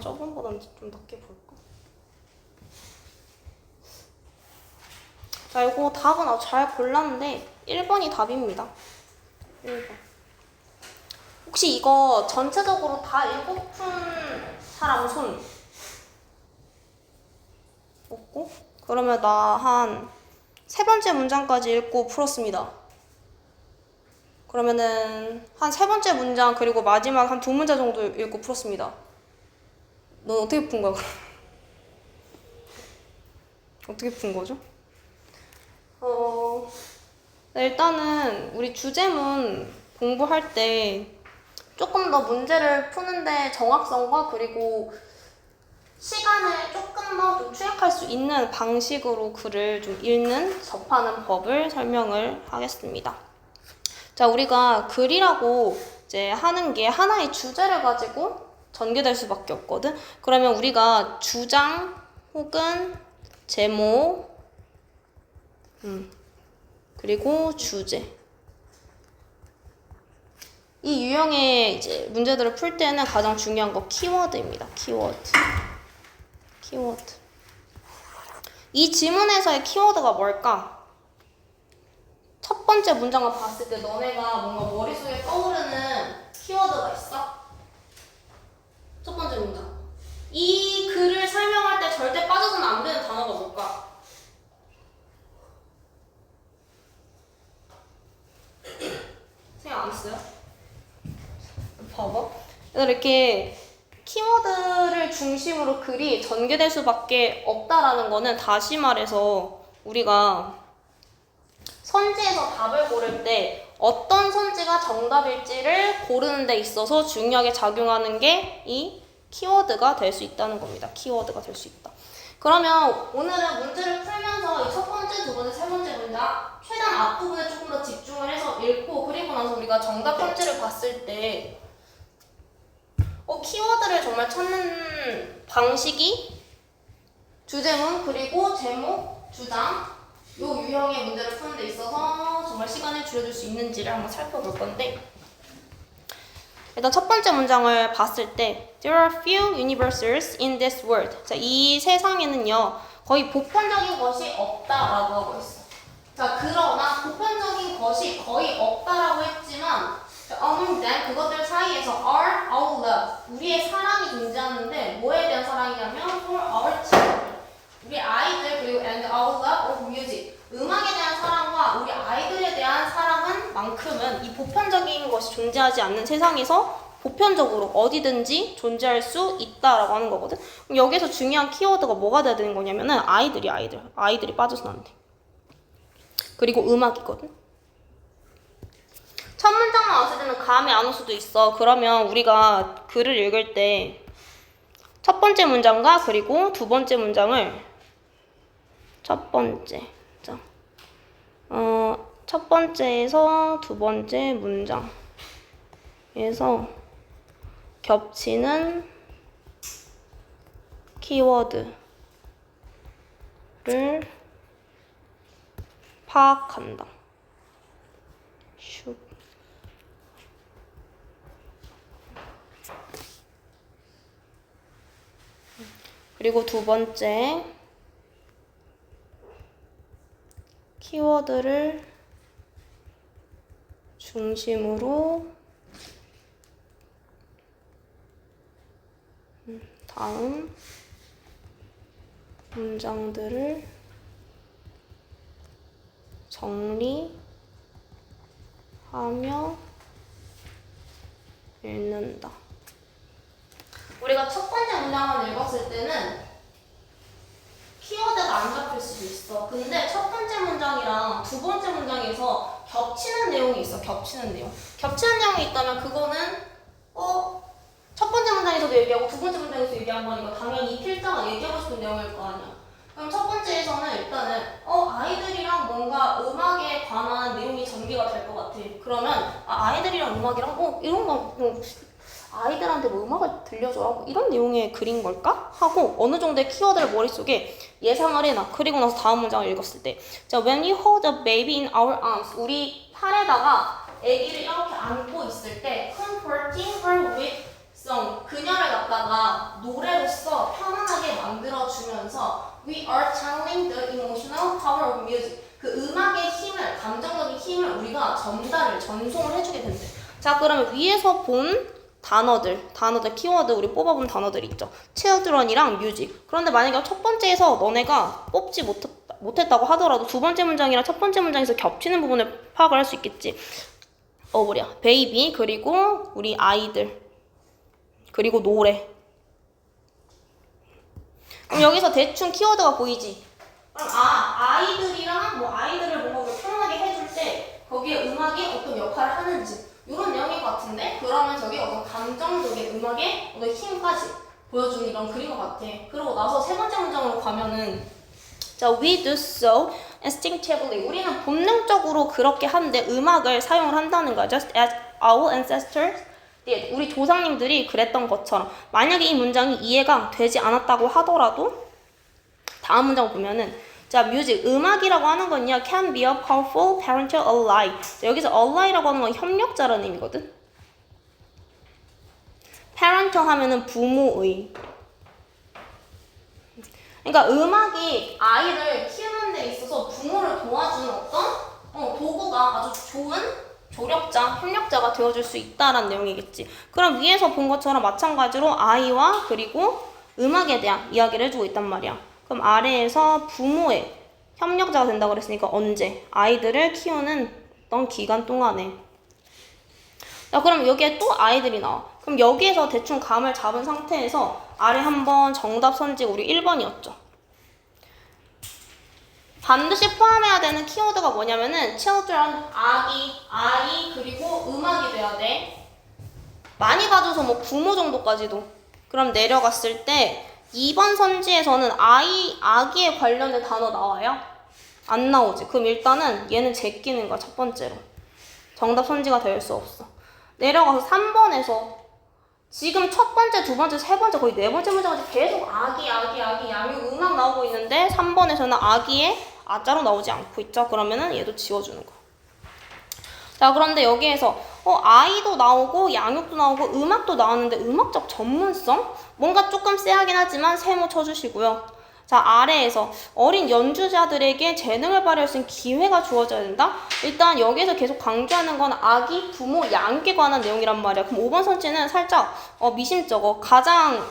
저번보다는 좀 낮게 볼까? 자, 이거 답은 아주 잘 골랐는데 1번이 답입니다. 1번. 혹시 이거 전체적으로 다 읽고픈 사람 손? 없고? 그러면 나 한 세 번째 문장까지 읽고 풀었습니다. 그러면은 한 세 번째 문장 그리고 마지막 한 두 문장 정도 읽고 풀었습니다. 넌 어떻게 푼 거야? 어떻게 푼 거죠? 네, 일단은 우리 주제문 공부할 때 조금 더 문제를 푸는데 정확성과 그리고 시간을 조금 더 좀 투약할 수 있는 방식으로 글을 좀 읽는, 접하는 법을 설명을 하겠습니다. 자, 우리가 글이라고 이제 하는 게 하나의 주제를 가지고 전개될 수밖에 없거든. 그러면 우리가 주장 혹은 제목, 그리고 주제. 이 유형의 이제 문제들을 풀 때는 가장 중요한 거 키워드입니다. 키워드. 이 지문에서의 키워드가 뭘까? 첫 번째 문장을 봤을 때 너네가 뭔가 머릿속에 떠오르는 키워드가 있어? 첫 번째 문장. 이 글을 설명할 때 절대 빠져서는 안 되는 단어가 뭘까? 생각 안 했어요? 봐봐. 이렇게 키워드를 중심으로 글이 전개될 수밖에 없다라는 거는 다시 말해서 우리가 선지에서 답을 고를 때 어떤 선지가 정답일지를 고르는 데 있어서 중요하게 작용하는 게 이 키워드가 될 수 있다는 겁니다. 키워드가 될 수 있다. 그러면 오늘은 문제를 풀면서 이 첫 번째, 두 번째, 세 번째 문장 최대한 앞부분에 조금 더 집중을 해서 읽고 그리고 나서 우리가 정답 선지를 봤을 때 키워드를 정말 찾는 방식이 주제문 그리고 제목, 주장 요 유형의 문제를 푸는 데 있어서 정말 시간을 줄여줄 수 있는지를 한번 살펴볼 건데 일단 첫 번째 문장을 봤을 때 There are few universes in this world. 자, 이 세상에는요 거의 보편적인 것이 없다라고 하고 있어. 자, 그러나 보편적인 것이 거의 없다라고 했지만 among them 그것들 사이에서 are our love 우리의 사랑이 존재하는데 뭐에 대한 사랑이냐면 for our children 우리 아이들 그리고 and our love of music 음악에 대한 사랑과 우리 아이들에 대한 사랑은 만큼은 이 보편적인 것이 존재하지 않는 세상에서 보편적으로 어디든지 존재할 수 있다라고 하는 거거든. 그럼 여기서 중요한 키워드가 뭐가 돼야 되는 거냐면은 아이들이 빠져서는 안 돼. 그리고 음악이거든. 첫 문장만 왔을 때는 감이 안 올 수도 있어. 그러면 우리가 글을 읽을 때 첫 번째 문장과 그리고 두 번째 문장을 첫 번째에서 두 번째 문장에서 겹치는 키워드를 파악한다. 슉. 그리고 두 번째 키워드를 중심으로 다음 문장들을 정리하며 읽는다. 우리가 첫 번째 문장만 읽었을 때는 키워드가 안 잡힐 수도 있어. 근데 첫 번째 문장이랑 두 번째 문장에서 겹치는 내용이 있어. 겹치는 내용이 있다면 그거는 첫 번째 문장에서도 얘기하고 두 번째 문장에서도 얘기한 거니까 당연히 이 필자가 얘기하고 싶은 내용일 거 아니야. 그럼 첫 번째에서는 일단은 아이들이랑 뭔가 음악에 관한 내용이 전개가 될 것 같아. 그러면 아이들이랑 음악이랑 이런 거 아이들한테 뭐 음악을 들려줘라 이런 내용의 글인 걸까? 하고 어느 정도의 키워드를 머릿속에 예상을 해놔. 그리고 나서 다음 문장을 읽었을 때 자, when you hold a baby in our arms 우리 팔에다가 아기를 이렇게 안고 있을 때 comforting her with 그녀를 갖다가 노래로서 편안하게 만들어주면서 we are channeling the emotional power of music. 그 음악의 힘을, 감정적인 힘을 우리가 전송을 해주게 된대. 자, 그러면 위에서 본 단어들, 키워드 우리 뽑아본 단어들 있죠. children이랑 music. 그런데 만약에 첫 번째에서 너네가 뽑지 못했다고 하더라도 두 번째 문장이랑 첫 번째 문장에서 겹치는 부분을 파악을 할 수 있겠지. 베이비, 그리고 우리 아이들, 그리고 노래. 그럼 여기서 대충 키워드가 보이지? 그럼 아이들이랑 아이들을 뭔가 편하게 해줄 때 거기에 음악이 어떤 역할을 하는지 이런 내용인 것 같은데, 그러면 저기 어떤 감정적인 음악의 어떤 힘까지 보여주는 이런 그림 것 같아. 그러고 나서 세 번째 문장으로 가면은 자, we do so instinctively. 우리는 본능적으로 그렇게 하는데 음악을 사용을 한다는 거야. Just as our ancestors did. 우리 조상님들이 그랬던 것처럼. 만약에 이 문장이 이해가 되지 않았다고 하더라도 다음 문장 보면은 자, music, 음악이라고 하는 건요, can be a powerful parental ally. 자, 여기서 ally라고 하는 건 협력자라는 의미거든. parental 하면은 부모의. 그러니까 음악이 아이를 키우는 데 있어서 부모를 도와주는 어떤 도구가 아주 좋은 조력자, 협력자가 되어줄 수 있다라는 내용이겠지. 그럼 위에서 본 것처럼 마찬가지로 아이와 그리고 음악에 대한 이야기를 해주고 있단 말이야. 그럼 아래에서 부모의 협력자가 된다고 그랬으니까 언제? 아이들을 키우는 어떤 기간 동안에. 자, 그럼 여기에 또 아이들이 나와. 그럼 여기에서 대충 감을 잡은 상태에서 아래 한번 정답 선지가 우리 1번이었죠. 반드시 포함해야 되는 키워드가 뭐냐면은 children, 아이, 그리고 음악이 돼야 돼. 많이 가져서 부모 정도까지도. 그럼 내려갔을 때 2번 선지에서는 아기에 관련된 단어 나와요? 안 나오지. 그럼 일단은 얘는 제끼는 거야, 첫 번째로. 정답 선지가 될 수 없어. 내려가서 3번에서 지금 첫 번째, 두 번째, 세 번째, 거의 네 번째 문장까지 계속 아기, 양육, 음악 나오고 있는데 3번에서는 아기에 아자로 나오지 않고 있죠. 그러면은 얘도 지워주는 거. 자, 그런데 여기에서 아이도 나오고 양육도 나오고 음악도 나왔는데 음악적 전문성? 뭔가 조금 쎄하긴 하지만 세모 쳐주시고요. 자, 아래에서 어린 연주자들에게 재능을 발휘할 수 있는 기회가 주어져야 된다? 일단 여기서 계속 강조하는 건 아기, 부모, 양육에 관한 내용이란 말이야. 그럼 5번 선지는 살짝 미심쩍어. 가장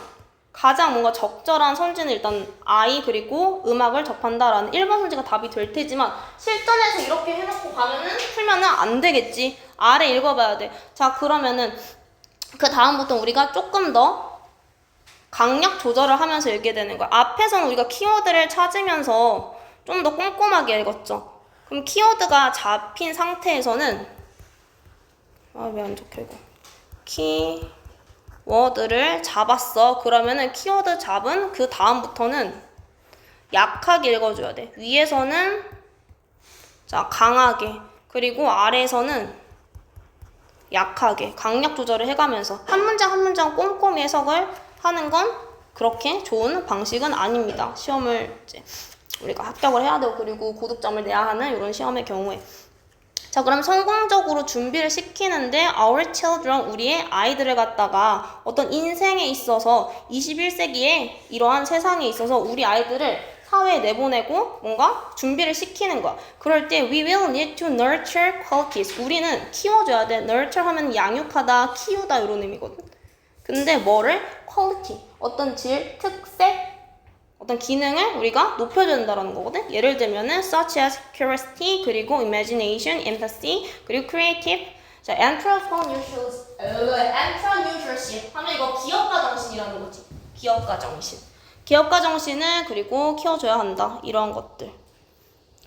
뭔가 적절한 선지는 일단 아이 그리고 음악을 접한다라는 1번 선지가 답이 될 테지만 실전에서 이렇게 해놓고 풀면은 안 되겠지. 아래 읽어봐야 돼. 자, 그러면은 그 다음부터 우리가 조금 더 강약 조절을 하면서 읽게 되는 거야. 앞에서는 우리가 키워드를 찾으면서 좀 더 꼼꼼하게 읽었죠. 그럼 키워드가 잡힌 상태에서는 왜 안 적혀 이거? 키워드를 잡았어. 그러면은 키워드 잡은 그 다음부터는 약하게 읽어줘야 돼. 위에서는 자 강하게, 그리고 아래에서는 약하게 강약 조절을 해가면서 한 문장 한 문장 꼼꼼히 해석을 하는 건 그렇게 좋은 방식은 아닙니다. 시험을 이제 우리가 합격을 해야 되고 그리고 고득점을 내야 하는 이런 시험의 경우에. 자, 그럼 성공적으로 준비를 시키는데 our children, 우리의 아이들을 갖다가 어떤 인생에 있어서 21세기에 이러한 세상에 있어서 우리 아이들을 사회에 내보내고 뭔가 준비를 시키는 거야. 그럴 때 we will need to nurture qualities. 우리는 키워줘야 돼. nurture 하면 양육하다, 키우다 이런 의미거든. 근데 뭐를? quality. 어떤 질, 특색, 어떤 기능을 우리가 높여줘야 된다는 거거든. 예를 들면은 such as curiosity, 그리고 imagination, empathy, 그리고 creative. 자, entrepreneurship 하면 이거 기업가 정신이라는 거지. 기업가 정신. 기업가 정신을 그리고 키워줘야 한다. 이러한 것들.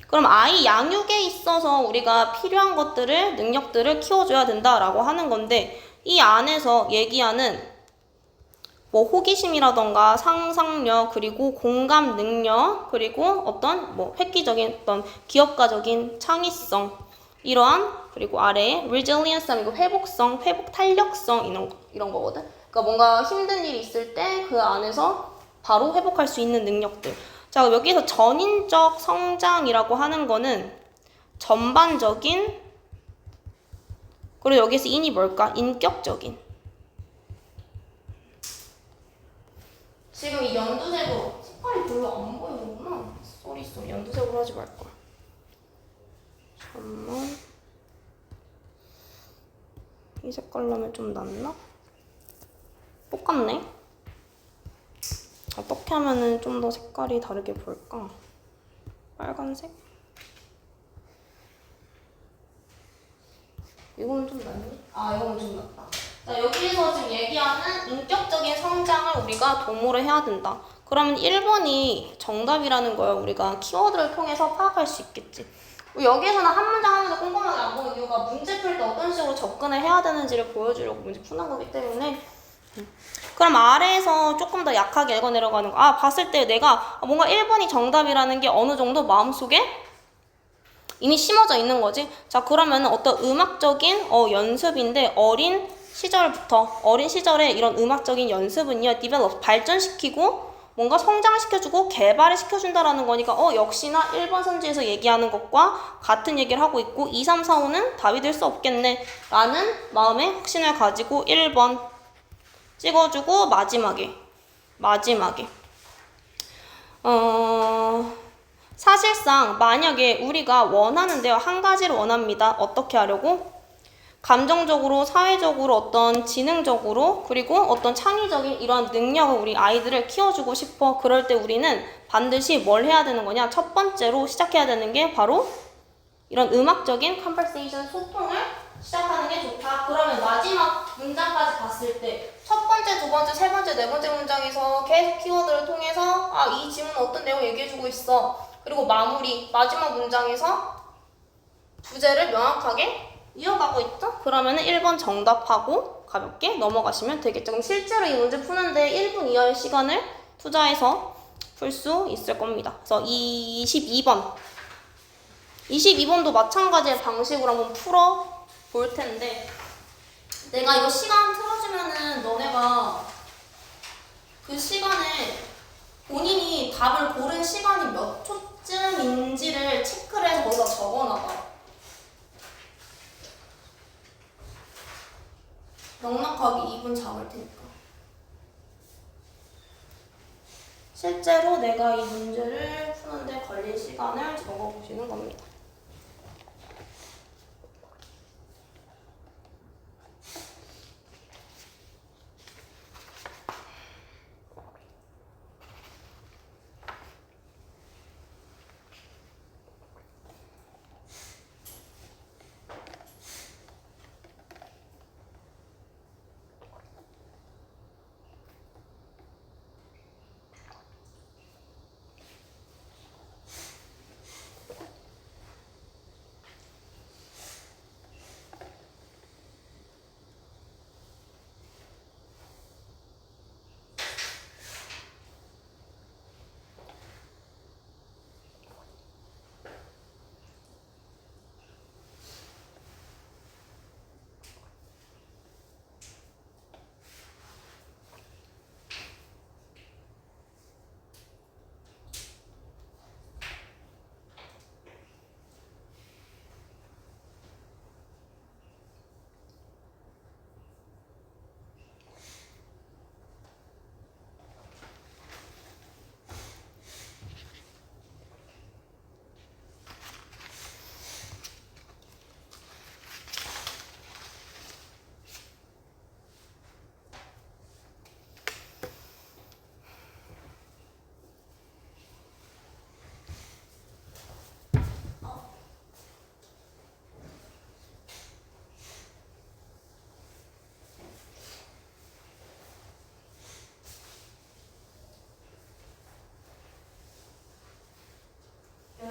그럼 아이 양육에 있어서 우리가 필요한 것들을, 능력들을 키워줘야 된다라고 하는 건데 이 안에서 얘기하는 호기심이라던가 상상력, 그리고 공감 능력, 그리고 어떤 획기적인 어떤 기업가적인 창의성, 이러한, 그리고 아래에 resilience, 이거 회복성, 회복 탄력성 이런 거거든. 그러니까 뭔가 힘든 일이 있을 때 그 안에서 바로 회복할 수 있는 능력들. 자, 여기서 전인적 성장이라고 하는 거는 전반적인, 그리고 여기서 인이 뭘까? 인격적인. 이 색깔로 하면 좀 낫나? 똑같네. 어떻게 하면은 좀 더 색깔이 다르게 보일까? 빨간색? 이거는 좀 낫니? 아, 이거는 좀 낫다. 자, 여기에서 지금 얘기하는 인격적인 성장을 우리가 도모를 해야 된다. 그러면 1번이 정답이라는 걸 우리가 키워드를 통해서 파악할 수 있겠지. 여기에서는 한 문장 한 문장 꼼꼼하게 안 보는 이유가 문제 풀 때 어떤 식으로 접근을 해야 되는지를 보여주려고 문제 푸는 거기 때문에. 그럼 아래에서 조금 더 약하게 읽어 내려가는 거. 아, 봤을 때 내가 뭔가 1번이 정답이라는 게 어느 정도 마음속에 이미 심어져 있는 거지. 자, 그러면 어떤 음악적인 연습인데 어린 시절에 이런 음악적인 연습은요, develop, 발전시키고 뭔가 성장시켜주고 개발을 시켜준다라는 거니까 역시나 1번 선지에서 얘기하는 것과 같은 얘기를 하고 있고 2, 3, 4, 5는 답이 될 수 없겠네 라는 마음의 확신을 가지고 1번 찍어주고 마지막에 사실상 만약에 우리가 원하는데요. 한 가지를 원합니다. 어떻게 하려고? 감정적으로, 사회적으로, 어떤 지능적으로, 그리고 어떤 창의적인 이런 능력을 우리 아이들을 키워주고 싶어. 그럴 때 우리는 반드시 뭘 해야 되는 거냐? 첫 번째로 시작해야 되는 게 바로 이런 음악적인 conversation, 소통을 시작하는 게 좋다. 그러면 마지막 문장까지 봤을 때 첫 번째, 두 번째, 세 번째, 네 번째 문장에서 계속 키워드를 통해서 이 질문은 어떤 내용 얘기해주고 있어. 그리고 마지막 문장에서 주제를 명확하게 이어가고 있죠? 그러면은 1번 정답하고 가볍게 넘어가시면 되겠죠. 그럼 실제로 이 문제 푸는데 1분 이하의 시간을 투자해서 풀 수 있을 겁니다. 그래서 22번도 마찬가지의 방식으로 한번 풀어 볼 텐데 내가 이거 시간 틀어주면은 너네가 그 시간에 본인이 답을 고른 시간이 몇 초쯤인지를 체크를 해서 거기다 적어놔봐. 넉넉하게 2분 잡을 테니까. 실제로 내가 이 문제를 푸는데 걸린 시간을 적어보시는 겁니다.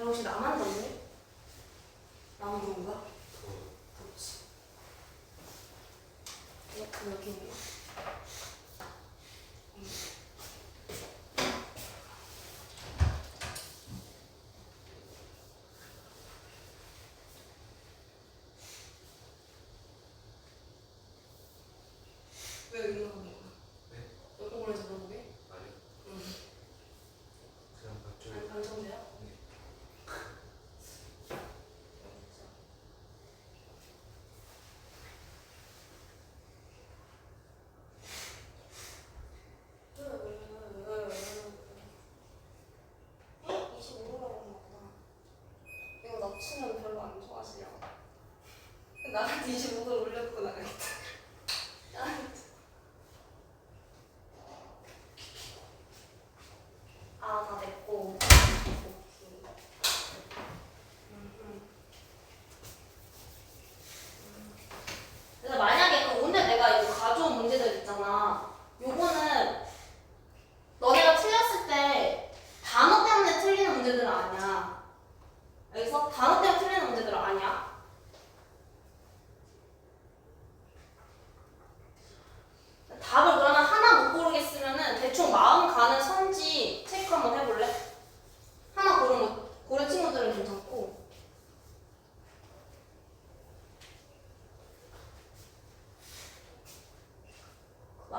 혹시 나만 덥니? 나만 더운가? 덥지. 에어컨 여기 있나? 왜 이러는 거야? 네? 에어컨에서 물어보게? 아니요. 응. 그냥 맞죠. 아니, 방송돼요? 네. 이거 낮추면 별로 안 좋아하시려고. 나한테 25도 올려놓고 나가겠다.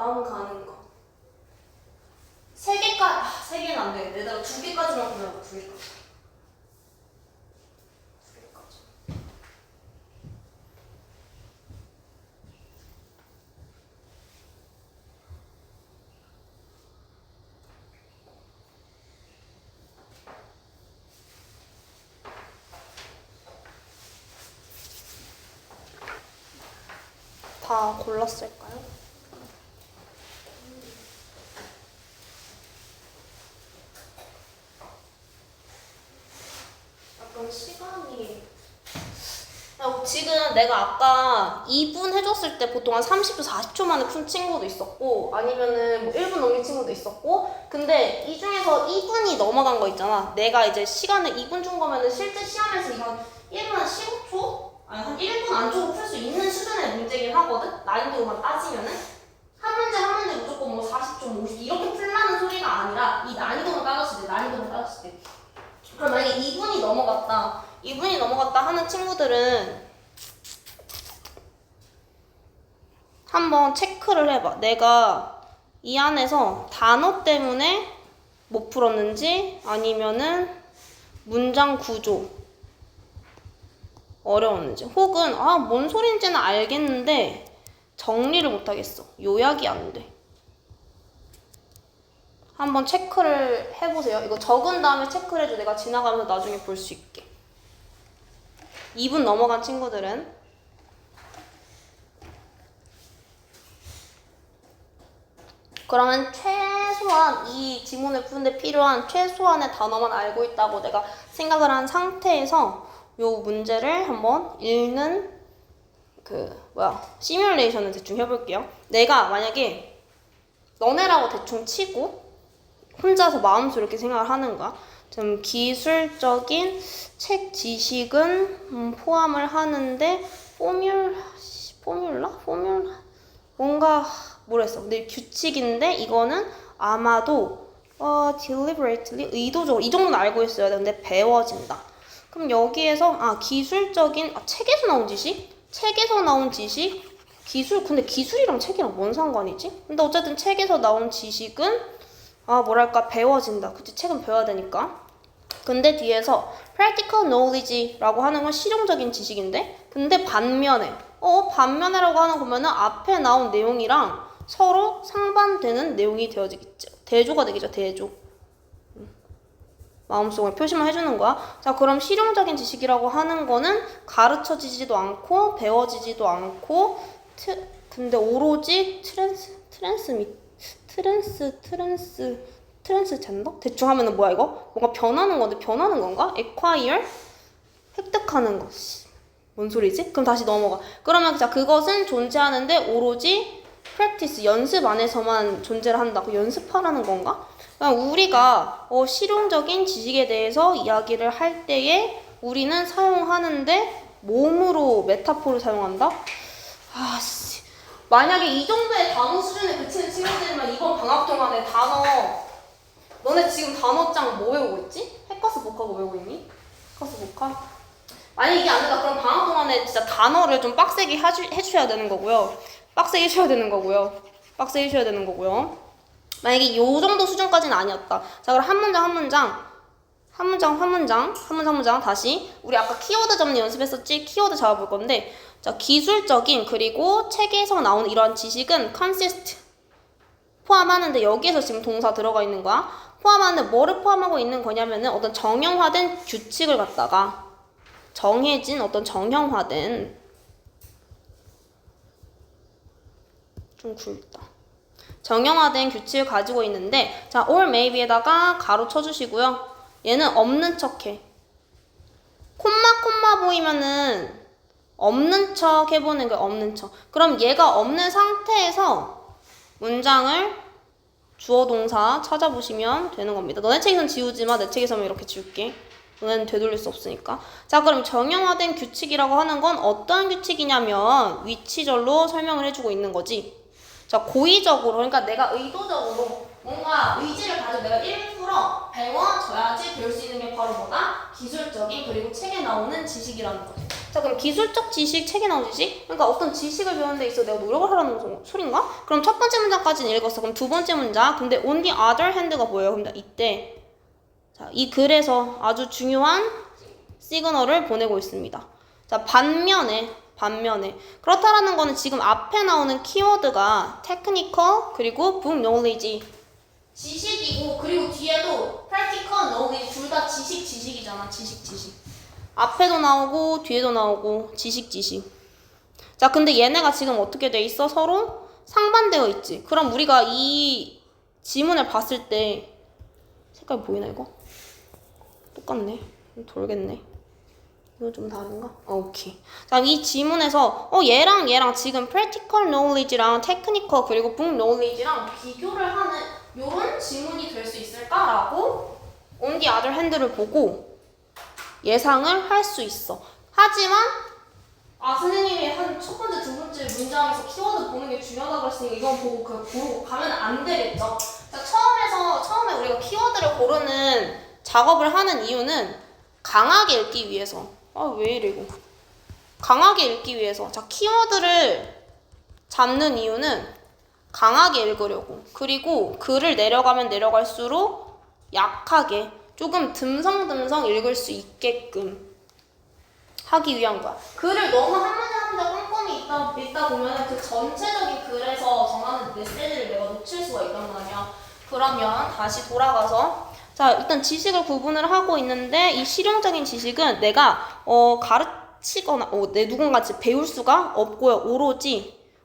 다음 가는 거. 3개까지, 3개는 안 되겠네. 얘들아 2개까지만 보면 2개까지. 2개까지. 다 골랐을까요? 약간 시간이 지금 내가 아까 2분 해줬을 때 보통 한 30초, 40초 만에 푼 친구도 있었고 아니면은 뭐 1분 넘긴 친구도 있었고 근데 이 중에서 2분이 넘어간 거 있잖아. 내가 이제 시간을 2분 준 거면은 실제 시험에서 이건 1분 한 15초? 아니 한 1분 안쪽으로 풀 수 있는 수준의 문제긴 하거든? 난이도만 따지면은 한 문제 한 문제 무조건 뭐 40점, 50 이렇게 풀라는 소리가 아니라 이 난이도만 따졌을 때 그럼 만약에 2분이 넘어갔다 2분이 넘어갔다 하는 친구들은 한번 체크를 해봐. 내가 이 안에서 단어 때문에 못 풀었는지 아니면은 문장 구조 어려웠는지 혹은 뭔 소린지는 알겠는데 정리를 못하겠어. 요약이 안 돼. 한번 체크를 해보세요. 이거 적은 다음에 체크를 해줘. 내가 지나가면서 나중에 볼 수 있게. 2분 넘어간 친구들은 그러면 최소한 이 지문을 푸는데 필요한 최소한의 단어만 알고 있다고 내가 생각을 한 상태에서 요 문제를 한번 읽는 시뮬레이션을 대충 해볼게요. 내가 만약에 너네라고 대충 치고 혼자서 마음속으로 이렇게 생각을 하는 거야. 좀 기술적인 책 지식은 포함을 하는데 포뮬라? 뭔가 모르겠어. 근데 규칙인데 이거는 아마도 deliberately 의도적으로 이 정도는 알고 있어야 되는데 배워진다. 그럼 여기에서 기술적인 책에서 나온 지식? 책에서 나온 지식? 근데 기술이랑 책이랑 뭔 상관이지? 근데 어쨌든 책에서 나온 지식은 배워진다. 그치? 책은 배워야 되니까. 근데 뒤에서 practical knowledge라고 하는 건 실용적인 지식인데 근데 반면에라고 하는 거 보면은 앞에 나온 내용이랑 서로 상반되는 내용이 되어지겠죠. 대조가 되겠죠. 대조. 마음속에 표시만 해주는 거야. 자, 그럼 실용적인 지식이라고 하는 거는 가르쳐지지도 않고 배워지지도 않고 근데 오로지 트랜스젠더? 대충 하면은 뭐야 이거? 뭔가 변하는 건가? acquire? 획득하는 거. 뭔 소리지? 그럼 다시 넘어가. 그러면 자, 그것은 존재하는데 오로지 practice, 연습 안에서만 존재를 한다고 연습하라는 건가? 그러니까 우리가 실용적인 지식에 대해서 이야기를 할 때에 우리는 사용하는데 몸으로 메타포를 사용한다? 만약에 이 정도의 단어 수준에 그치는 친구들이면 이번 방학 동안에 너네 지금 단어장 뭐 외우고 있지? 핵가스 복합고 외우고 있니? 핵가스 복합? 만약에 이게 안 된다 그럼 방학 동안에 진짜 단어를 좀 빡세게 해주셔야 되는 거고요. 빡세게 해주셔야 되는 거고요. 만약에 요 정도 수준까지는 아니었다. 자, 그럼 한 문장 다시 우리 아까 키워드 잡는 연습했었지? 키워드 잡아볼 건데 자, 기술적인 그리고 책에서 나오는 이러한 지식은 consist 포함하는데 여기에서 지금 동사 들어가 있는 거야. 포함하는데 뭐를 포함하고 있는 거냐면은 어떤 정형화된 규칙을 갖다가 정해진 어떤 정형화된 좀 굵다. 정형화된 규칙을 가지고 있는데 자, or maybe에다가 가로 쳐주시고요. 얘는 없는 척해. 콤마 보이면은 없는 척 해보는 거야. 없는 척. 그럼 얘가 없는 상태에서 문장을 주어 동사 찾아보시면 되는 겁니다. 너네 책에선 지우지 마. 내 책에서는 이렇게 지울게. 너네는 되돌릴 수 없으니까. 자, 그럼 정형화된 규칙이라고 하는 건 어떠한 규칙이냐면 위치절로 설명을 해주고 있는 거지. 자, 고의적으로 그러니까 내가 의도적으로 뭔가 의지를 가지고 내가 일부러 배워줘야지 배울 수 있는 게 바로 뭐다? 기술적인 그리고 책에 나오는 지식이라는 거죠. 자, 그럼 기술적 지식, 책에 나온 지식? 그러니까 어떤 지식을 배우는 데 있어 내가 노력을 하라는 소린가? 그럼 첫 번째 문장까지는 읽었어. 그럼 두 번째 문장. 근데 on the other hand가 뭐예요? 근데 이때 자, 이 글에서 아주 중요한 시그널을 보내고 있습니다. 자, 반면에 그렇다라는 거는 지금 앞에 나오는 키워드가 technical 그리고 book knowledge 지식이고 그리고 뒤에도 practical knowledge 둘 다 지식이잖아. 지식. 앞에도 나오고 뒤에도 나오고 지식. 자, 근데 얘네가 지금 어떻게 돼 있어? 서로 상반되어 있지. 그럼 우리가 이 지문을 봤을 때 색깔 보이나 이거? 똑같네. 돌겠네. 이거 좀 다른가? 오케이. 자, 이 지문에서 얘랑 지금 practical knowledge랑 technical 그리고 book knowledge랑 비교를 하는 요런 지문이 될 수 있을까라고 on the other hand를 보고 예상을 할 수 있어. 하지만 선생님이 한 첫 번째, 두 번째 문장에서 키워드 보는 게 중요하다고 했으니까 이건 보고 가면 안 되겠죠. 자, 처음에 우리가 키워드를 고르는 작업을 하는 이유는 강하게 읽기 위해서. 왜 이래 이거. 강하게 읽기 위해서. 자, 키워드를 잡는 이유는 강하게 읽으려고. 그리고 글을 내려가면 내려갈수록 약하게 조금 듬성듬성 읽을 수 있게끔 하기 위한 거야. 글을 너무 한 문제 한 문제 꼼꼼히 읽다 보면 그 전체적인 글에서 전하는 메시지를 내가 놓칠 수가 있단 말이야. 그러면 다시 돌아가서 자, 일단 지식을 구분을 하고 있는데 이 실용적인 지식은 내가 가르치거나 내 누군가한테 배울 수가 없고요.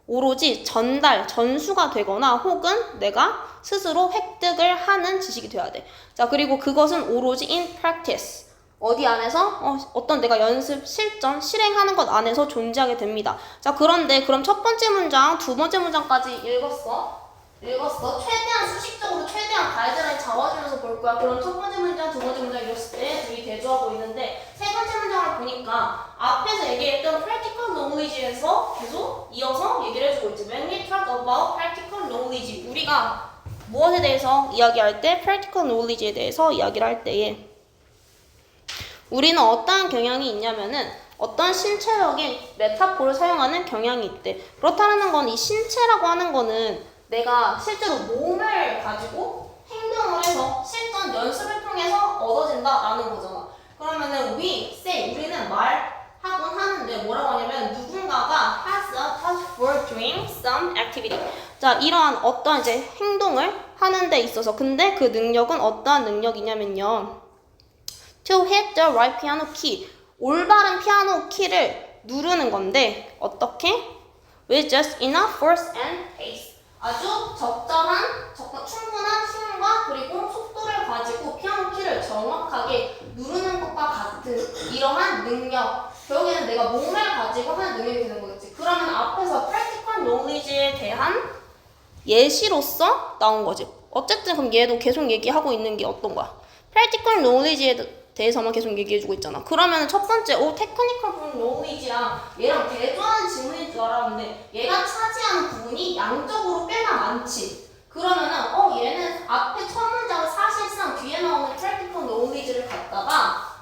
오로지 전수가 되거나 혹은 내가 스스로 획득을 하는 지식이 돼야 돼. 자, 그리고 그것은 오로지 in practice. 어디 안에서? 어떤 내가 연습, 실전, 실행하는 것 안에서 존재하게 됩니다. 자, 그런데 그럼 첫 번째 문장, 두 번째 문장까지 읽었어. 최대한 수식적으로 최대한 가이드라인 잡아주면서 볼 거야. 그럼 첫 번째 문장, 두 번째 문장 읽었을 때 둘이 대조하고 있는데 세 번째 문장을 보니까 앞에서 얘기했던 practical knowledge에서 계속 이어서 얘기를 해주고 있지. When we talk about practical knowledge, 우리가 무엇에 대해서 이야기할 때 practical knowledge에 대해서 이야기를 할 때에 우리는 어떠한 경향이 있냐면은 어떤 신체적인 메타포를 사용하는 경향이 있대. 그렇다는 건 이 신체라고 하는 거는 내가 실제로 몸을 가지고 행동을 해서 실전 연습을 통해서 얻어진다라는 거잖아. 그러면은 우리는 말하곤 하는데 뭐라고 하냐면 누군가가 has a task for doing some activity. 자, 이러한 어떠한 이제 행동을 하는 데 있어서 근데 그 능력은 어떠한 능력이냐면요. To hit the right piano key. 올바른 피아노 키를 누르는 건데 어떻게? With just enough force and pace. 아주 충분한 힘과 그리고 속도를 가지고 피아노 키를 정확하게 누르는 것과 같은 이러한 능력. 결국에는 내가 몸을 가지고 하는 능력이 되는 거겠지. 그러면 앞에서 practical knowledge에 대한 예시로서 나온 거지. 어쨌든 그럼 얘도 계속 얘기하고 있는 게 어떤 거야? practical knowledge에 대해서만 계속 얘기해주고 있잖아. 그러면 첫 번째, technical knowledge랑 얘랑 대조하는 질문인 줄 알았는데 얘가 차지하는 부분이 양적으로 꽤나 많지. 그러면은 얘는 앞에 첫 문장은 사실상 뒤에 나오는 practical knowledge를 갖다가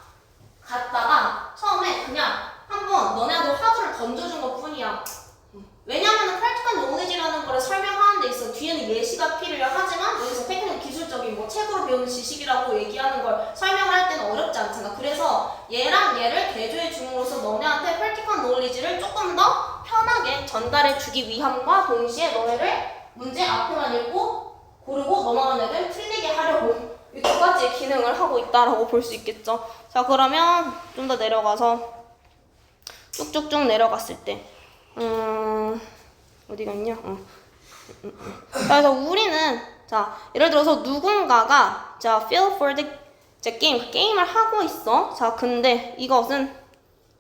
처음에 그냥 한번 너네한테 화두를 던져준 것 뿐이야. 왜냐면은 practical knowledge라는 거를 설명하는 데 있어 뒤에는 예시가 필요해. 하지만 여기서 테크닉 기술적인 책으로 배우는 지식이라고 얘기하는 걸 설명을 할 때는 어렵지 않잖아. 그래서 얘랑 얘를 대조해 줌으로써 너네한테 practical knowledge를 조금 더 편하게 전달해 주기 위함과 동시에 너네를 문제 앞에만 읽고 고르고 넘어가는 애들 틀리게 하려고 이 두 가지의 기능을 하고 있다라고 볼 수 있겠죠. 자, 그러면 좀 더 내려가서 쭉쭉쭉 내려갔을 때 어디 갔냐? 그래서 우리는 자, 예를 들어서 누군가가 자, feel for the game, 게임을 하고 있어. 자, 근데 이것은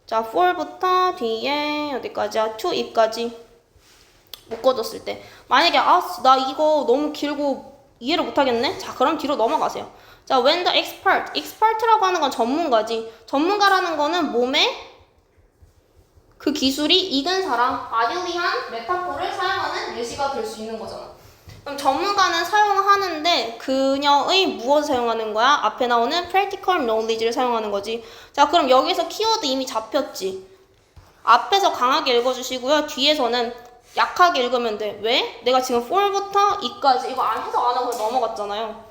자, for부터 뒤에 어디까지야? to it까지 묶어줬을 때 만약에 나 이거 너무 길고 이해를 못하겠네? 자, 그럼 뒤로 넘어가세요. 자, when the expert라고 하는 건 전문가지. 전문가라는 거는 몸에 그 기술이 익은 사람, 아딜리한 메타포를 사용하는 예시가 될 수 있는 거잖아. 그럼 전문가는 사용하는데 그녀의 무엇을 사용하는 거야? 앞에 나오는 practical knowledge를 사용하는 거지. 자, 그럼 여기서 키워드 이미 잡혔지. 앞에서 강하게 읽어주시고요. 뒤에서는 약하게 읽으면 돼. 왜? 내가 지금 for부터 e까지 이거 해석 안 하고 넘어갔잖아요.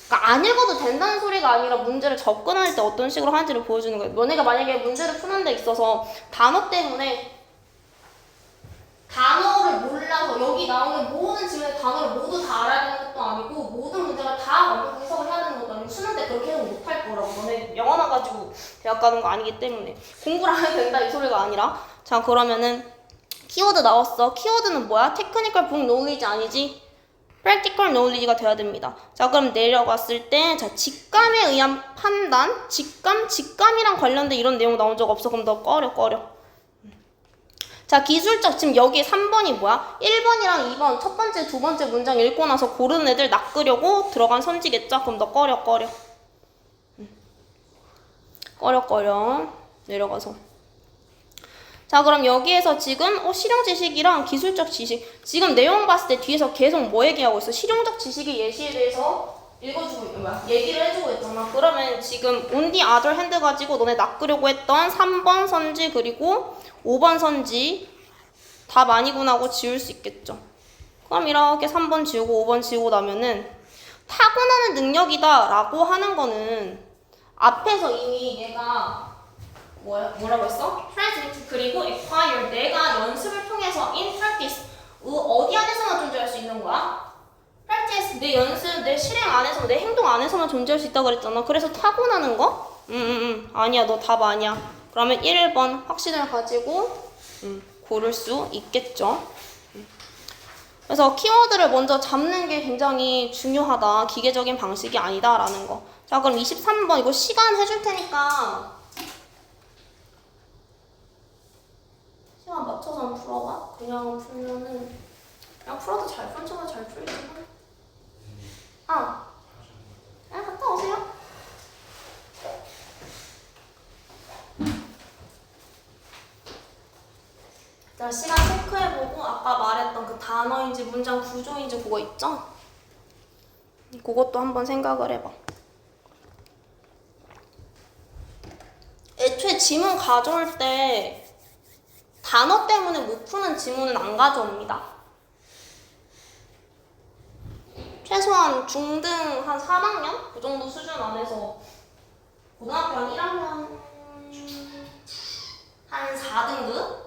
그러니까 안 읽어도 된다는 소리가 아니라 문제를 접근할 때 어떤 식으로 하는지를 보여주는 거예요. 너네가 만약에 문제를 푸는 데 있어서 단어 때문에 단어를 몰라서 여기 나오는 모든 질문의 단어를 모두 다 알아야 되는 것도 아니고 모든 문제가 다 완벽하게 해석을 해야 되는 것도 아니고 수능때 그렇게 해석 못할 거라고. 너네 영어만 가지고 대학 가는 거 아니기 때문에 공부를 안 해도 된다 이 소리가 아니라. 자, 그러면은 키워드 나왔어. 키워드는 뭐야? 테크니컬 북 knowledge 아니지? practical knowledge가 돼야 됩니다. 자, 그럼 내려갔을 때, 자, 직감에 의한 판단, 직감이랑 관련된 이런 내용 나온 적 없어. 그럼 너 꺼려. 자, 기술적, 지금 여기 3번이 뭐야? 1번이랑 2번, 첫 번째, 두 번째 문장 읽고 나서 고르는 애들 낚으려고 들어간 선지겠죠? 그럼 너 꺼려. 꺼려. 내려가서. 자, 그럼 여기에서 지금 실용 지식이랑 기술적 지식 지금 내용 봤을 때 뒤에서 계속 뭐 얘기하고 있어? 실용적 지식의 예시에 대해서 읽어주고 있는 거야. 얘기를 해주고 있잖아. 그러면 지금 on the other hand 가지고 너네 낚으려고 했던 3번 선지 그리고 5번 선지 답 아니구나 하고 지울 수 있겠죠. 그럼 이렇게 3번 지우고 5번 지우고 나면은 타고나는 능력이다 라고 하는 거는 앞에서 이미 얘가 뭐라고 했어? present 그리고 acquire 내가 연습을 통해서 in practice 어디 안에서만 존재할 수 있는 거야? practice 내 연습 내 실행 안에서 내 행동 안에서만 존재할 수 있다고 그랬잖아. 그래서 타고나는 거? 아니야 너 답 아니야. 그러면 1번 확신을 가지고 고를 수 있겠죠. 그래서 키워드를 먼저 잡는 게 굉장히 중요하다. 기계적인 방식이 아니다라는 거. 자, 그럼 23번 이거 시간 해줄 테니까 시간 맞춰서 한번 풀어봐. 그냥 풀면은 그냥 풀어도 잘 풀잖아. 잘 풀리지만 그냥 갔다 오세요. 자, 시간 체크해보고 아까 말했던 그 단어인지 문장 구조인지 그거 있죠? 그것도 한번 생각을 해봐. 애초에 지문 가져올 때 단어 때문에 못 푸는 지문은 안 가져옵니다. 최소한 중등 한 3학년? 그 정도 수준 안에서 고등학교 한 1학년 한 4등급?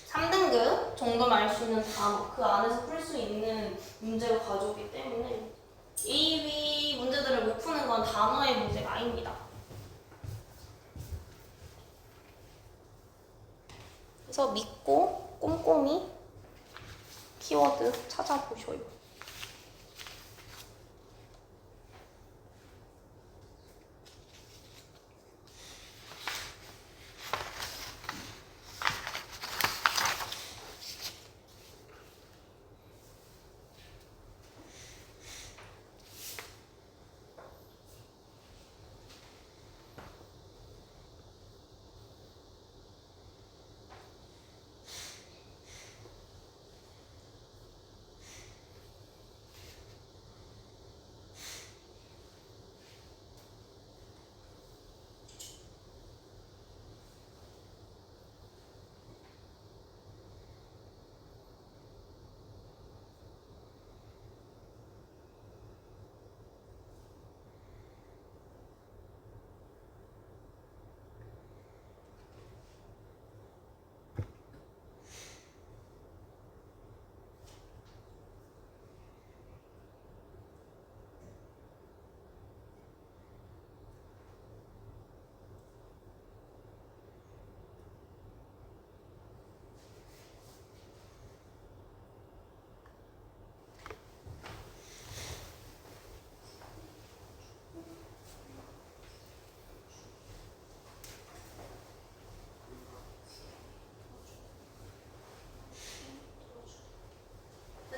3등급 정도만 알 수 있는 단어 그 안에서 풀 수 있는 문제를 가져오기 때문에 A, B 문제들을 못 푸는 건 단어의 문제가 아닙니다. 그래서 믿고 꼼꼼히 키워드 찾아보셔요.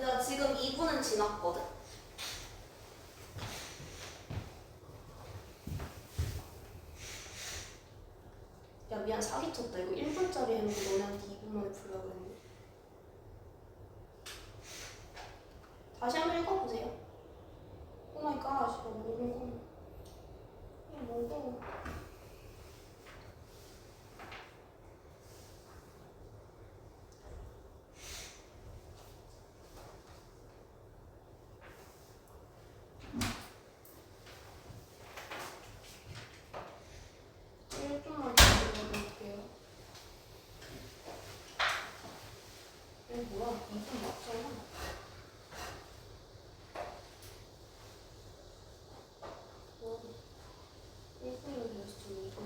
나 지금 2분은 지났거든? 야 미안 사기쳤다. 이거 1분짜리 해놓고 너네한테 2분 만에 풀려고 했는데. 다시 한번 읽어보세요. 오마이갓 이거 뭐고 이게 뭐고 이거 뭐야? 2분 맞잖아. 뭐, 1분이면 되었어. 2분.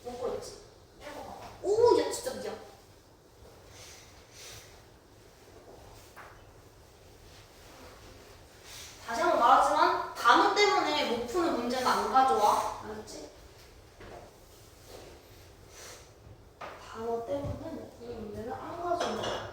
뭐 그랬지? 읽어봐. 오, 야, 진짜 미안. 다시 한번 말하지만 단어 때문에 못 푸는 문제는 안 가져와. 알았지? 단어 때문에 못 푸는 문제는 안 가져와.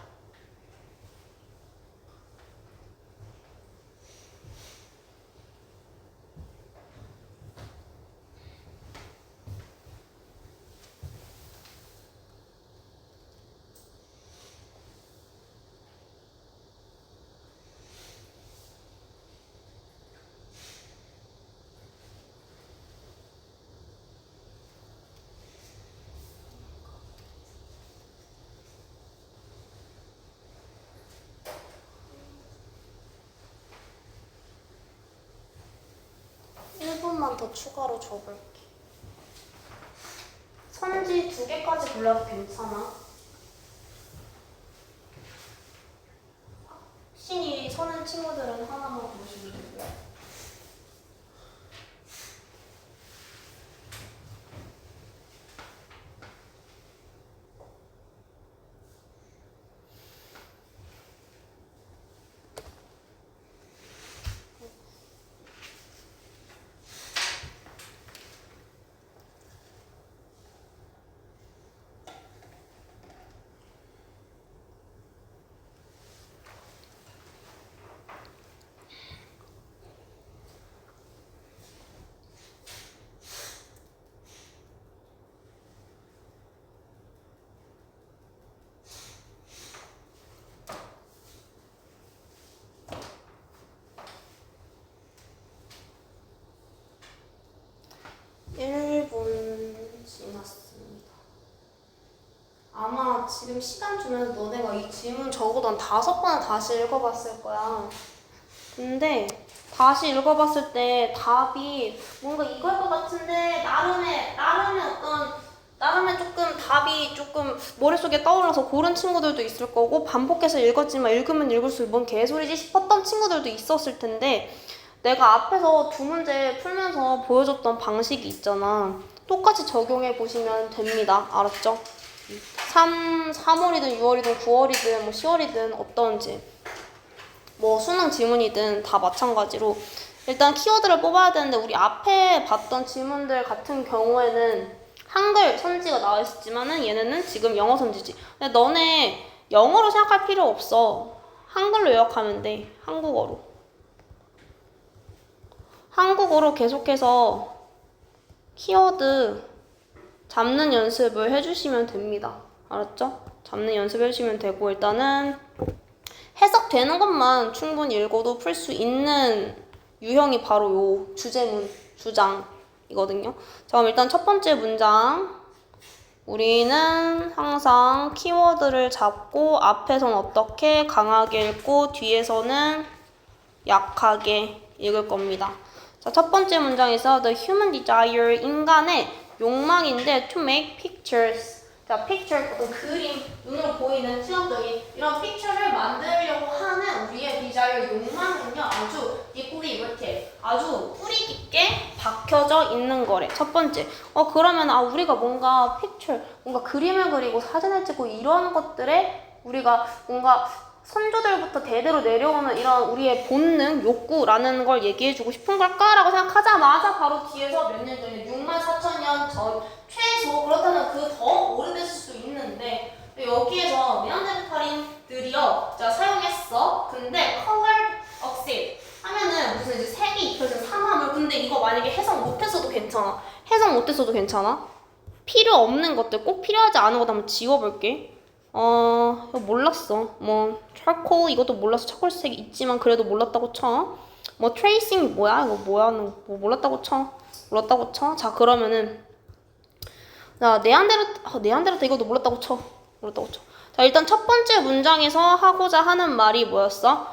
더 추가로 줘볼게. 선지 2개까지 골라도 괜찮아. 신이 서는 친구들은 하나만 보시면 되고요. 지났습니다. 아마 지금 시간 주면서 너네가 이 질문 적어도 한 5번은 다시 읽어봤을 거야. 근데 다시 읽어봤을 때 답이 뭔가 이걸 것 같은데 나름의 조금 답이 조금 머릿속에 떠올라서 고른 친구들도 있을 거고, 반복해서 읽었지만 읽으면 읽을수록 뭔 개소리지 싶었던 친구들도 있었을 텐데, 내가 앞에서 2문제 풀면서 보여줬던 방식이 있잖아. 똑같이 적용해 보시면 됩니다. 알았죠? 3월이든 6월이든 9월이든 뭐 10월이든 어떤지, 뭐 수능 지문이든 다 마찬가지로 일단 키워드를 뽑아야 되는데, 우리 앞에 봤던 지문들 같은 경우에는 한글 선지가 나와 있었지만은 얘네는 지금 영어 선지지. 근데 너네 영어로 생각할 필요 없어. 한글로 요약하면 돼. 한국어로 계속해서 키워드 잡는 연습을 해주시면 됩니다. 알았죠? 잡는 연습 해주시면 되고, 일단은 해석되는 것만 충분히 읽어도 풀 수 있는 유형이 바로 요 주제문, 주장이거든요. 자, 그럼 일단 첫 번째 문장. 우리는 항상 키워드를 잡고 앞에서는 어떻게 강하게 읽고 뒤에서는 약하게 읽을 겁니다. 자, 첫 번째 문장에서 the human desire, 인간의 욕망인데 to make pictures. 자, picture, 어떤 그림, 눈으로 보이는 시각적인 이런 픽처를 만들려고 하는 우리의 desire, 욕망은요, 아주 deeply rooted, 아주 뿌리 깊게 박혀져 있는 거래. 첫 번째. 그러면 우리가 뭔가 picture, 뭔가 그림을 그리고 사진을 찍고 이런 것들에 우리가 뭔가 선조들부터 대대로 내려오는 이런 우리의 본능, 욕구라는 걸 얘기해주고 싶은 걸까라고 생각하자마자 바로 뒤에서 몇 년 전에 64,000년 전 최소, 그렇다면 그 더 오래됐을 수도 있는데 여기에서 네안데르탈인들이요 자 사용했어. 근데 colored oxide 하면은 무슨 이제 색이 입혀진 산화물. 근데 이거 만약에 해석 못했어도 괜찮아. 필요 없는 것들, 꼭 필요하지 않은 것도 한번 지워볼게. 이거 몰랐어. 뭐 charcoal 이것도 몰랐어. 차콜색이 있지만 그래도 몰랐다고 쳐. 뭐 tracing 뭐야? 이거 뭐야? 뭐 몰랐다고 쳐. 자, 그러면은 자, 네안데르탈 이것도 몰랐다고 쳐. 자, 일단 첫 번째 문장에서 하고자 하는 말이 뭐였어?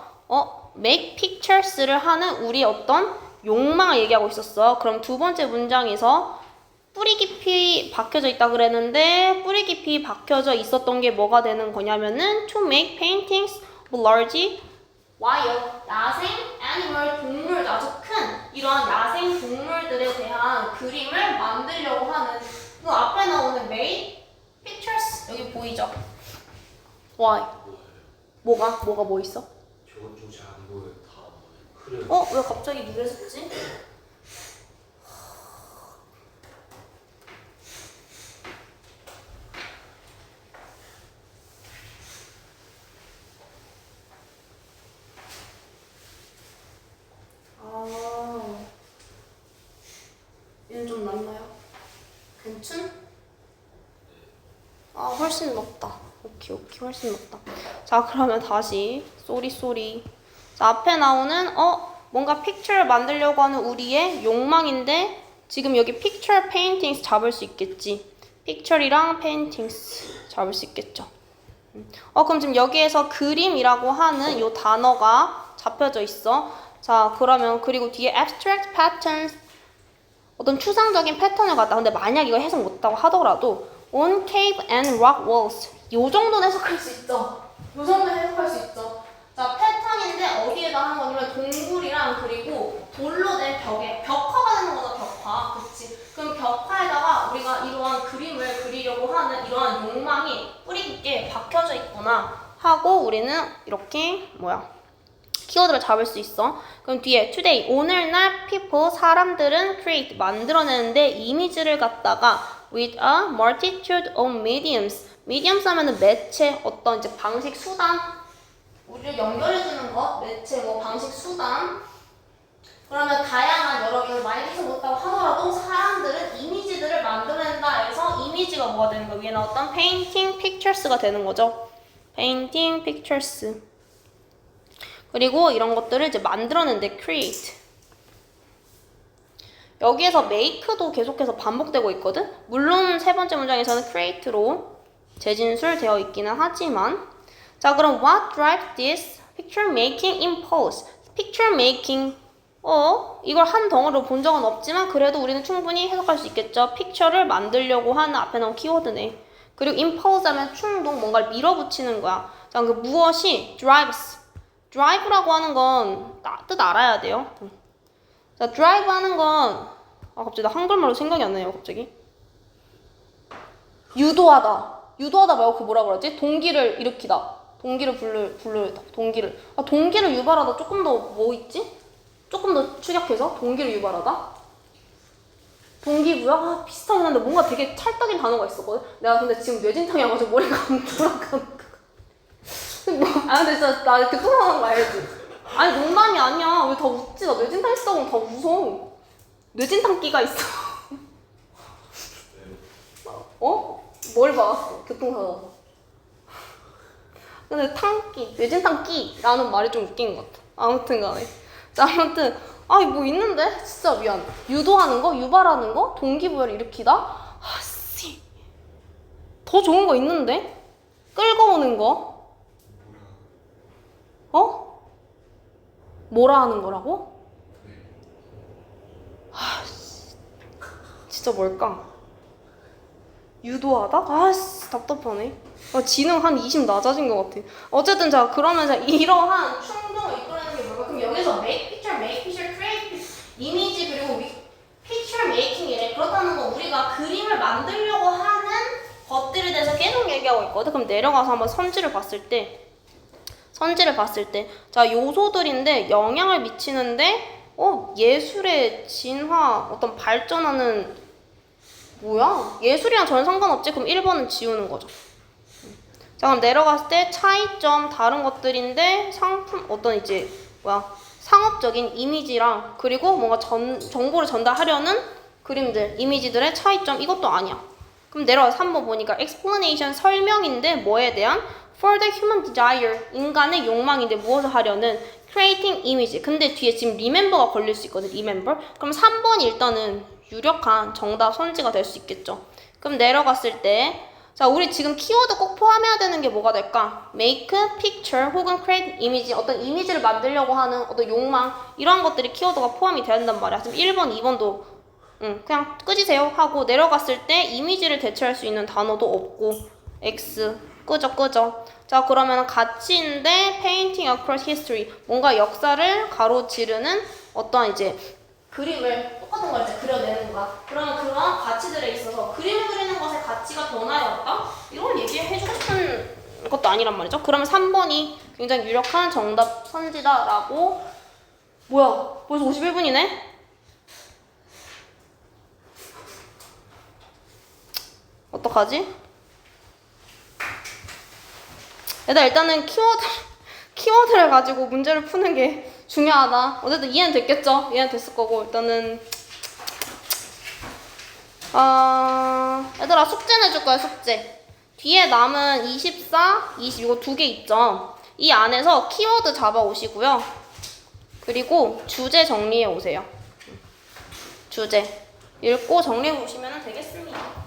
make pictures를 하는 우리 어떤 욕망을 얘기하고 있었어. 그럼 두 번째 문장에서 뿌리 깊이 박혀져 있다 그랬는데 뿌리 깊이 박혀져 있었던 게 뭐가 되는 거냐면은 to make paintings of large wild 야생 animal 동물 아주 큰 이러한 야생 동물들에 대한 그림을 만들려고 하는 그 앞에 나오는 made pictures 여기 보이죠? why? 뭐가 뭐 있어? 저건 좀 잘 안 보여요. 다 흐려요. 왜 갑자기 누래졌지? 얘는 좀 낫나요? 괜찮? 훨씬 낫다. 오케이, 훨씬 낫다. 자, 그러면 다시 쏘리. 자, 앞에 나오는 뭔가 픽처를 만들려고 하는 우리의 욕망인데 지금 여기 picture paintings 잡을 수 있겠지. picture이랑 paintings 잡을 수 있겠죠. 그럼 지금 여기에서 그림이라고 하는 이 단어가 잡혀져 있어. 자, 그러면 그리고 뒤에 abstract patterns 어떤 추상적인 패턴을 갖다 근데 만약 이거 해석 못했다고 하더라도 on cave and rock walls 요 정도는 해석할 수 있죠. 요 정도는 해석할 수 있죠. 자, 패턴인데 어디에다 하는 거냐면 동굴이랑 그리고 돌로 된 벽에 벽화가 되는 거죠. 벽화. 그치? 그럼 벽화에다가 우리가 이러한 그림을 그리려고 하는 이러한 욕망이 뿌리 깊게 박혀져 있구나 하고 우리는 이렇게 키워드를 잡을 수 있어. 그럼 뒤에 today 오늘날 people 사람들은 create 만들어내는데 이미지를 갖다가 with a multitude of mediums 하면은 매체 어떤 이제 방식 수단 우리를 연결해주는 것 매체 방식 수단 그러면 다양한 여러 개를 많이 해서 못다고 하더라도 사람들은 이미지들을 만들어낸다 해서 이미지가 뭐가 되는 거야? 위에 나왔던 painting pictures가 되는 거죠. painting pictures 그리고 이런 것들을 이제 만들어낸데 create 여기에서 make도 계속해서 반복되고 있거든? 물론 세 번째 문장에서는 create로 재진술되어 있기는 하지만 자 그럼 what drives this picture making impulse? picture making 이걸 한 덩어리로 본 적은 없지만 그래도 우리는 충분히 해석할 수 있겠죠. picture를 만들려고 하는 앞에 나온 키워드네. 그리고 impulse 하면 충동 뭔가를 밀어붙이는 거야. 자 그 무엇이 drive라고 하는 건 뜻 알아야 돼요. 자, drive 하는 건 갑자기 나 한글말로 생각이 안 나요. 갑자기 유도하다 말고 그 뭐라 그러지? 동기를 일으키다. 동기를 동기를 유발하다 조금 더 뭐 있지? 조금 더 축약해서 동기를 유발하다. 동기부여? 비슷하긴 한데 뭔가 되게 찰떡인 단어가 있었거든. 내가 근데 지금 뇌진탕이 와가지고 머리가 안 돌아가는 근데 진짜 나 교통사고한 거 알지? 아니 농담이 아니야. 왜 다 웃지? 나 뇌진탕 있다고 하면 다 웃어. 뇌진탕기가 있어. 뭘 봐? 교통사고. 근데 뇌진탕기라는 말이 좀 웃긴 것 같아. 아무튼 간에. 자, 아무튼 뭐 있는데? 진짜 미안. 유도하는 거? 유발하는 거? 동기부여를 일으키다? 더 좋은 거 있는데? 끌고 오는 거? 뭐라 하는 거라고? 진짜 뭘까? 유도하다? 답답하네. 지능 한 20 낮아진 것 같아. 어쨌든 자 그러면 이러한 충동을 이끌어내는 게 뭘까? 그럼 여기서 make picture, create 이미지 그리고 picture making이래. 그렇다는 건 우리가 그림을 만들려고 하는 것들에 대해서 계속 얘기하고 있거든. 그럼 내려가서 한번 선지를 봤을 때 자 요소들인데 영향을 미치는데 예술의 진화 어떤 발전하는 뭐야? 예술이랑 전혀 상관없지? 그럼 1번은 지우는 거죠. 자 그럼 내려갔을 때 차이점 다른 것들인데 상품 어떤 이제 상업적인 이미지랑 그리고 뭔가 정보를 전달하려는 그림들 이미지들의 차이점 이것도 아니야. 그럼 내려가서 3번 보니까 explanation 설명인데 뭐에 대한 for the human desire 인간의 욕망인데 무엇을 하려는 creating image 근데 뒤에 지금 remember가 걸릴 수 있거든. remember 그럼 3번이 일단은 유력한 정답 선지가 될 수 있겠죠. 그럼 내려갔을 때 자, 우리 지금 키워드 꼭 포함해야 되는 게 뭐가 될까? make, picture 혹은 create 이미지, 어떤 이미지를 만들려고 하는 어떤 욕망 이런 것들이 키워드가 포함이 돼야 된단 말이야. 지금 1번, 2번도 그냥 끄지세요 하고 내려갔을 때 이미지를 대체할 수 있는 단어도 없고 X 끄죠. 자, 그러면 가치인데 painting across history 뭔가 역사를 가로지르는 어떤 이제 그림을 똑같은 걸 이제 그려내는 거야. 그러면 그러한 가치들에 있어서 그림을 그리는 것의 가치가 더 나아졌다? 이걸 얘기해주고 싶은 것도 아니란 말이죠. 그러면 3번이 굉장히 유력한 정답 선지다라고. 뭐야, 벌써 51분이네? 어떡하지? 일단은 키워드를 가지고 문제를 푸는 게 중요하다. 어쨌든 이해는 됐겠죠? 이해는 됐을 거고. 일단은 얘들아 숙제 내줄 거야. 숙제. 뒤에 남은 24, 20 이거 2개 있죠? 이 안에서 키워드 잡아 오시고요. 그리고 주제 정리해 오세요. 주제 읽고 정리해 오시면 되겠습니다.